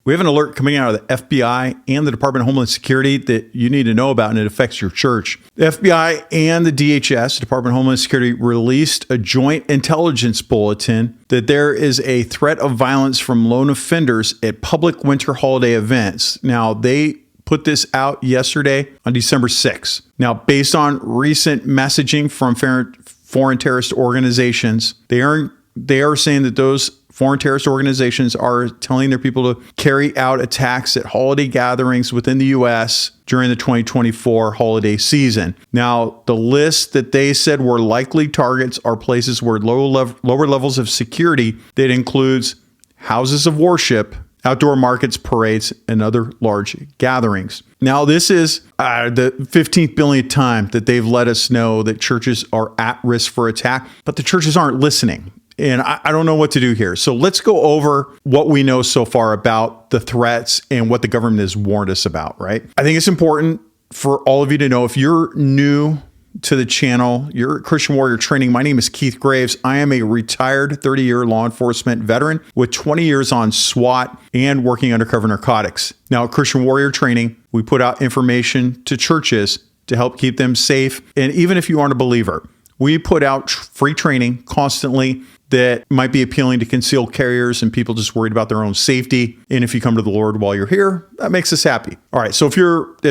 We have an alert coming out of the FBI and the Department of Homeland Security that you need to know about, and it affects your church. The FBI and the DHS, Department of Homeland Security, released a joint intelligence bulletin that there is a threat of violence from lone offenders at public winter holiday events. Now, they put this out yesterday on December 6th. Now, based on recent messaging from foreign terrorist organizations, they are saying that those foreign terrorist organizations are telling their people to carry out attacks at holiday gatherings within the U.S. during the 2024 holiday season. Now, the list that they said were likely targets are places where lower levels of security that includes houses of worship, outdoor markets, parades, and other large gatherings. Now, this is the 15th billionth time that they've let us know that churches are at risk for attack, but the churches aren't listening. And I don't know what to do here. So let's go over what we know so far about the threats and what the government has warned us about, right? I think it's important for all of you to know, if you're new to the channel, you're at Christian Warrior Training. My name is Keith Graves. I am a retired 30-year law enforcement veteran with 20 years on SWAT and working undercover narcotics. Now, at Christian Warrior Training, we put out information to churches to help keep them safe. And even if you aren't a believer, we put out free training constantly that might be appealing to concealed carriers and people just worried about their own safety. And if you come to the Lord while you're here, that makes us happy. All right, so if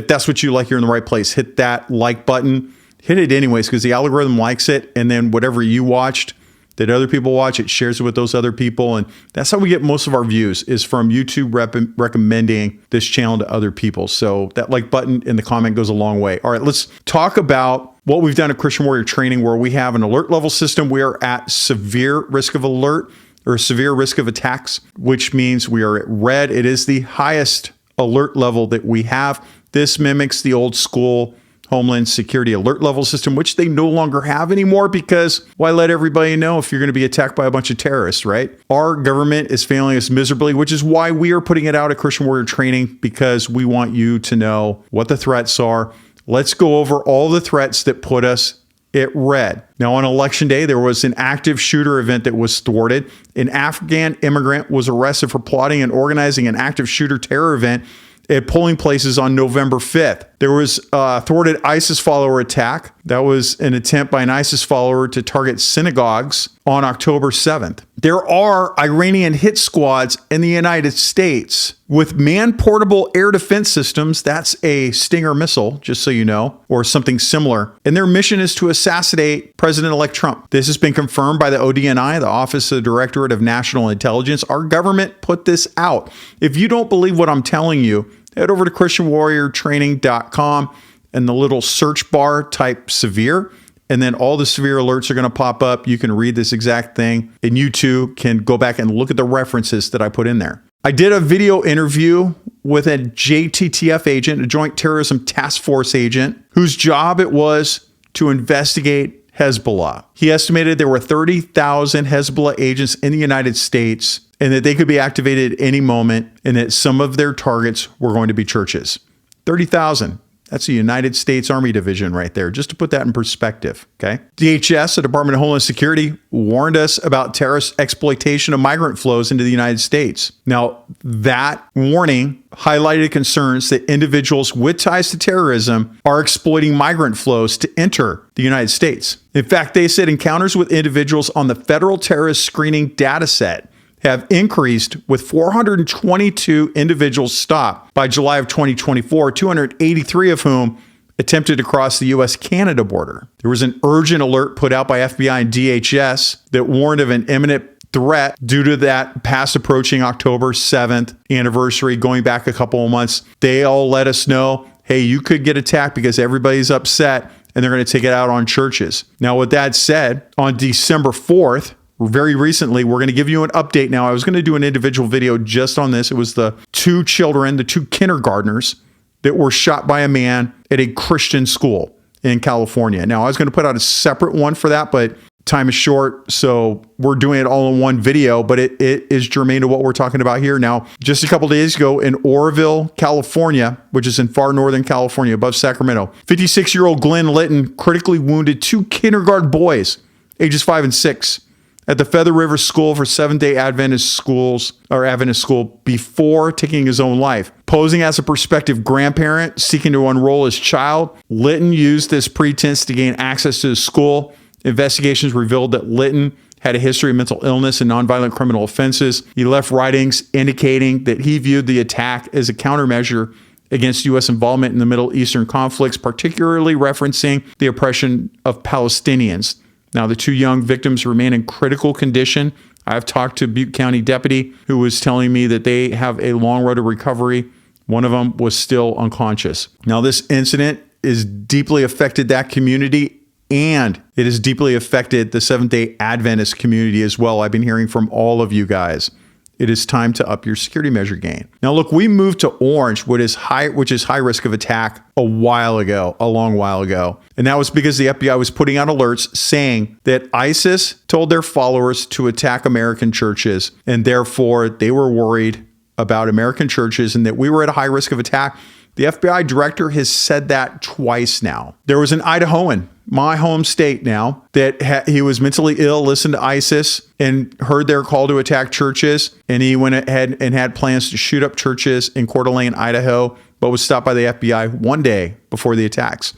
that's what you like, you're in the right place. Hit that like button. Hit it anyways, because the algorithm likes it. And then whatever you watched that other people watch, it shares it with those other people. And that's how we get most of our views, is from YouTube recommending this channel to other people. So that like button in the comment goes a long way. All right, let's talk about what we've done at Christian Warrior Training, where we have an alert level system. We are at severe risk of alert, or severe risk of attacks, which means we are at red. It is the highest alert level that we have. This mimics the old school Homeland Security alert level system, which they no longer have anymore, because why let everybody know if you're going to be attacked by a bunch of terrorists, right? Our government is failing us miserably, which is why we are putting it out at Christian Warrior Training, because we want you to know what the threats are. Let's go over all the threats that put us at red. Now, on election day, there was an active shooter event that was thwarted. An Afghan immigrant was arrested for plotting and organizing an active shooter terror event at polling places on November 5th. There was a thwarted ISIS follower attack. That was an attempt by an ISIS follower to target synagogues on October 7th. There are Iranian hit squads in the United States with man-portable air defense systems. That's a Stinger missile, just so you know, or something similar. And their mission is to assassinate President-elect Trump. This has been confirmed by the ODNI, the Office of the Directorate of National Intelligence. Our government put this out. If you don't believe what I'm telling you, head over to ChristianWarriorTraining.com, and the little search bar, type severe, and then all the severe alerts are going to pop up. You can read this exact thing, and you too can go back and look at the references that I put in there. I did a video interview with a JTTF agent, a Joint Terrorism Task Force agent, whose job it was to investigate Hezbollah. He estimated there were 30,000 Hezbollah agents in the United States, and that they could be activated at any moment, and that some of their targets were going to be churches. 30,000. That's a United States Army division right there, just to put that in perspective, okay? DHS, the Department of Homeland Security, warned us about terrorist exploitation of migrant flows into the United States. Now, that warning highlighted concerns that individuals with ties to terrorism are exploiting migrant flows to enter the United States. In fact, they said encounters with individuals on the federal terrorist screening data set have increased, with 422 individuals stopped by July of 2024, 283 of whom attempted to cross the U.S.-Canada border. There was an urgent alert put out by FBI and DHS that warned of an imminent threat due to that past approaching October 7th anniversary, going back a couple of months. They all let us know, hey, you could get attacked because everybody's upset and they're going to take it out on churches. Now, with that said, on December 4th, very recently, we're going to give you an update now. I was going to do an individual video just on this. It was the two kindergartners that were shot by a man at a Christian school in California. Now, I was going to put out a separate one for that, but time is short, so we're doing it all in one video, but it is germane to what we're talking about here. Now, just a couple days ago in Oroville, California, which is in far northern California above Sacramento, 56-year-old Glenn Litton critically wounded two kindergarten boys, ages 5 and 6, at the Feather River School for Seventh-day Adventist School before taking his own life. Posing as a prospective grandparent seeking to enroll his child, Litton used this pretense to gain access to the school. Investigations revealed that Litton had a history of mental illness and nonviolent criminal offenses. He left writings indicating that he viewed the attack as a countermeasure against U.S. involvement in the Middle Eastern conflicts, particularly referencing the oppression of Palestinians. Now, the two young victims remain in critical condition. I've talked to Butte County deputy who was telling me that they have a long road to recovery. One of them was still unconscious. Now, this incident has deeply affected that community, and it has deeply affected the Seventh-day Adventist community as well. I've been hearing from all of you guys. It is time to up your security measure game. Now, look, we moved to orange, which is high risk of attack a long while ago. And that was because the FBI was putting out alerts saying that ISIS told their followers to attack American churches, and therefore they were worried about American churches and that we were at a high risk of attack. The FBI director has said that twice now. There was an Idahoan, my home state now, that he was mentally ill, listened to ISIS, and heard their call to attack churches. And he went ahead and had plans to shoot up churches in Coeur d'Alene, Idaho, but was stopped by the FBI one day before the attacks.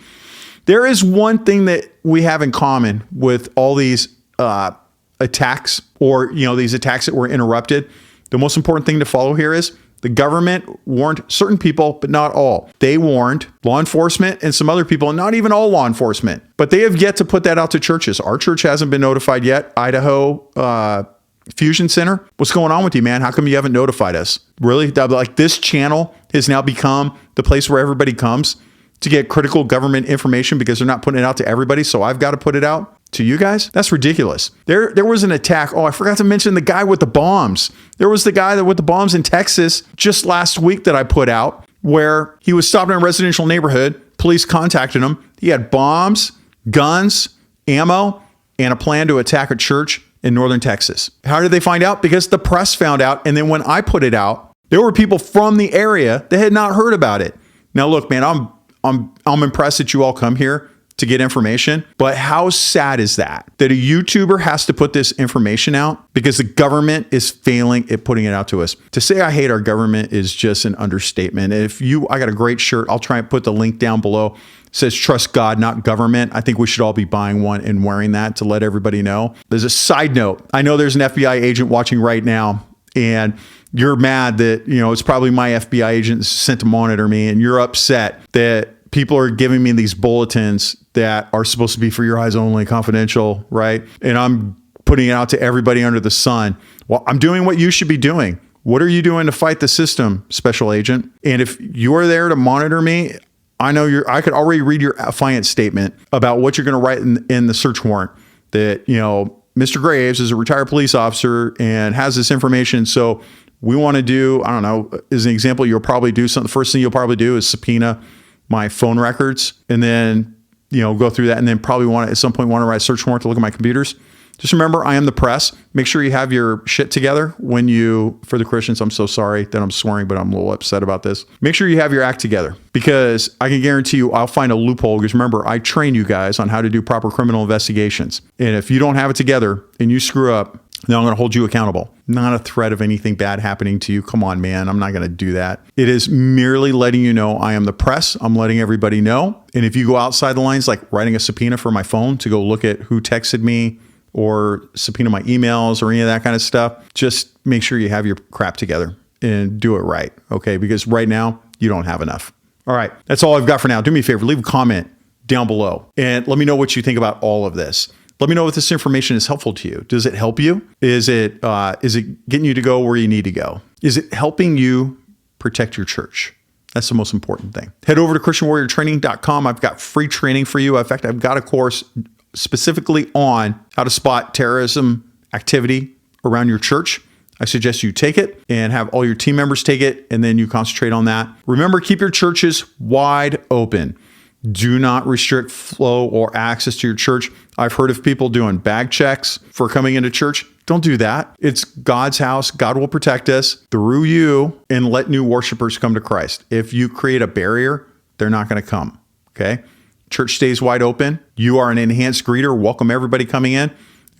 There is one thing that we have in common with all these attacks, or these attacks that were interrupted. The most important thing to follow here is the government warned certain people, but not all. They warned law enforcement and some other people, and not even all law enforcement. But they have yet to put that out to churches. Our church hasn't been notified yet. Idaho Fusion Center, what's going on with you, man? How come you haven't notified us? Really? Like, this channel has now become the place where everybody comes to get critical government information because they're not putting it out to everybody. So I've got to put it out to you guys? That's ridiculous. There was an attack. Oh, I forgot to mention the guy with the bombs. There was the guy with the bombs in Texas just last week that I put out, where he was stopped in a residential neighborhood. Police contacted him. He had bombs, guns, ammo, and a plan to attack a church in northern Texas. How did they find out? Because the press found out. And then when I put it out, there were people from the area that had not heard about it. Now, look, man, I'm impressed that you all come here to get information, but how sad is that a YouTuber has to put this information out because the government is failing at putting it out to us? To say I hate our government is just an understatement. I got a great shirt. I'll try and put the link down below. It says trust God, not government. I think we should all be buying one and wearing that to let everybody know. There's a side note. I know there's an FBI agent watching right now, and you're mad that, it's probably my FBI agent sent to monitor me, and you're upset that people are giving me these bulletins that are supposed to be for your eyes only, confidential, right? And I'm putting it out to everybody under the sun. Well, I'm doing what you should be doing. What are you doing to fight the system, special agent? And if you're there to monitor me, I could already read your affiant statement about what you're going to write in the search warrant, that, Mr. Graves is a retired police officer and has this information. So we want to do, I don't know, as an example, you'll probably do something. The first thing you'll probably do is subpoena my phone records, and then, go through that, and then probably at some point want to write a search warrant to look at my computers. Just remember, I am the press. Make sure you have your shit together for the Christians, I'm so sorry that I'm swearing, but I'm a little upset about this. Make sure you have your act together, because I can guarantee you I'll find a loophole, because remember, I train you guys on how to do proper criminal investigations. And if you don't have it together and you screw up, then I'm going to hold you accountable. Not a threat of anything bad happening to you. Come on, man. I'm not going to do that. It is merely letting you know I am the press. I'm letting everybody know. And if you go outside the lines, like writing a subpoena for my phone to go look at who texted me, or subpoena my emails or any of that kind of stuff, just make sure you have your crap together and do it right. Okay. Because right now you don't have enough. All right. That's all I've got for now. Do me a favor, leave a comment down below and let me know what you think about all of this. Let me know if this information is helpful to you. Does it help you? Is it getting you to go where you need to go? Is it helping you protect your church? That's the most important thing. Head over to ChristianWarriorTraining.com. I've got free training for you. In fact, I've got a course specifically on how to spot terrorism activity around your church. I suggest you take it and have all your team members take it, and then you concentrate on that. Remember, keep your churches wide open. Do not restrict flow or access to your church. I've heard of people doing bag checks for coming into church. Don't do that. It's God's house. God will protect us through you, and let new worshipers come to Christ. If you create a barrier, they're not going to come. Okay? Church stays wide open. You are an enhanced greeter. Welcome everybody coming in.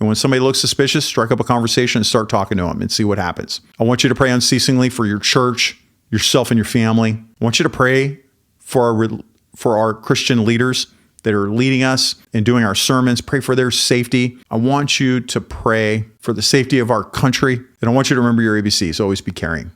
And when somebody looks suspicious, strike up a conversation and start talking to them and see what happens. I want you to pray unceasingly for your church, yourself, and your family. I want you to pray for our Christian leaders that are leading us and doing our sermons. Pray for their safety. I want you to pray for the safety of our country. And I want you to remember your ABCs. Always be caring.